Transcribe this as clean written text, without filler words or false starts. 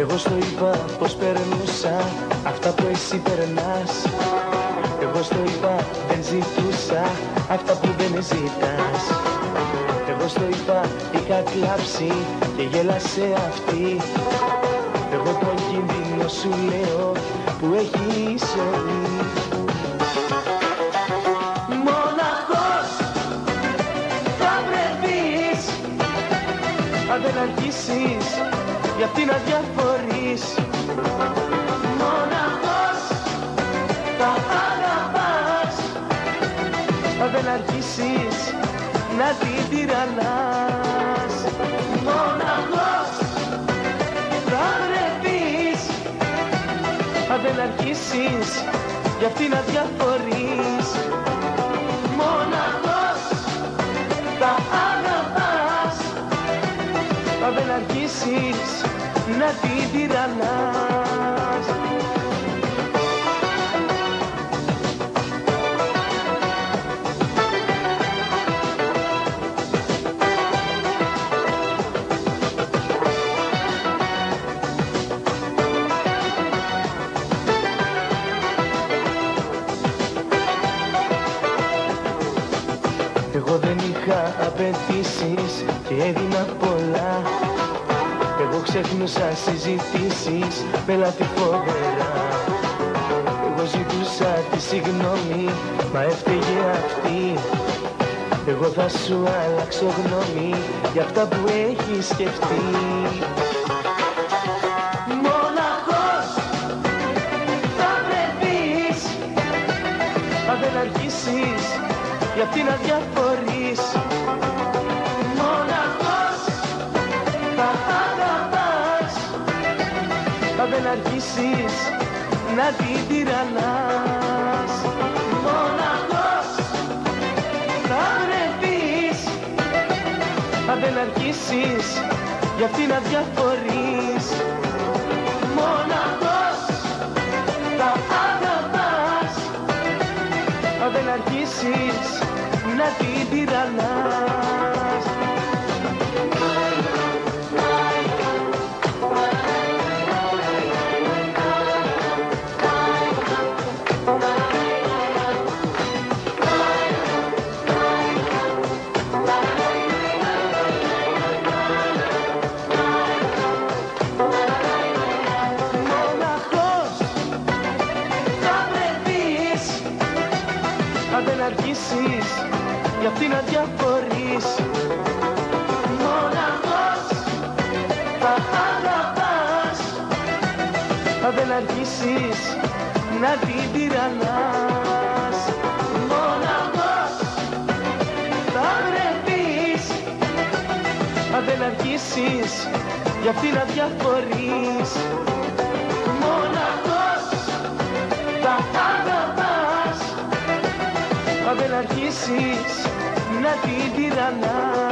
Εγώ στο είπα πως περνούσα αυτά που εσύ περνάς. Εγώ στο είπα δεν ζητούσα αυτά που δεν ζητάς. Εγώ στο είπα είχα κλάψει και γέλασε αυτή. Εγώ τον κίνδυνο σου λέω που έχει η ζωή. Μοναχός θα βρεθείς αν δεν αρχίσεις για αυτή να διαφορείς. Μοναχός θα αγαπάς αν δεν αρχίσεις να την τυραννάς. Μοναχός θα βρεθείς αν δεν αρχίσεις για αυτή να διαφορείς. Μοναχός θα αγαπάς αν δεν αρχίσεις να την τυραννάς. Εγώ δεν είχα απαιτήσεις και έδινα πολλά. Εγώ ξεχνούσα συζητήσεις με λάθη φοβερά. Εγώ ζητούσα τη συγγνώμη, μα έφταιγε αυτή. Εγώ θα σου αλλάξω γνώμη για αυτά που έχεις σκεφτεί. Μοναχός θα βρεθείς αν δεν αρχίσεις για αυτή να διαφορείς. Μοναχός θα αγαπάς αν δεν αρχίσεις να την τυραννάς. Μοναχός θα βρεθείς αν δεν αρχίσεις για αυτή να διαφορείς. Μοναχός θα αγαπάς αν δεν αρχίσεις να την τυραννάς. Αν δεν αρχίσεις για αυτή να διαφορείς. Μοναχός θα αγαπάς αν δεν αρχίσεις να την τυραννάς. Μοναχός θα βρεθείς αν δεν αρχίσεις για αυτή να διαφορείς. Μοναχός θα αγαπάς αν δεν αρχίσεις να την τυραννάς.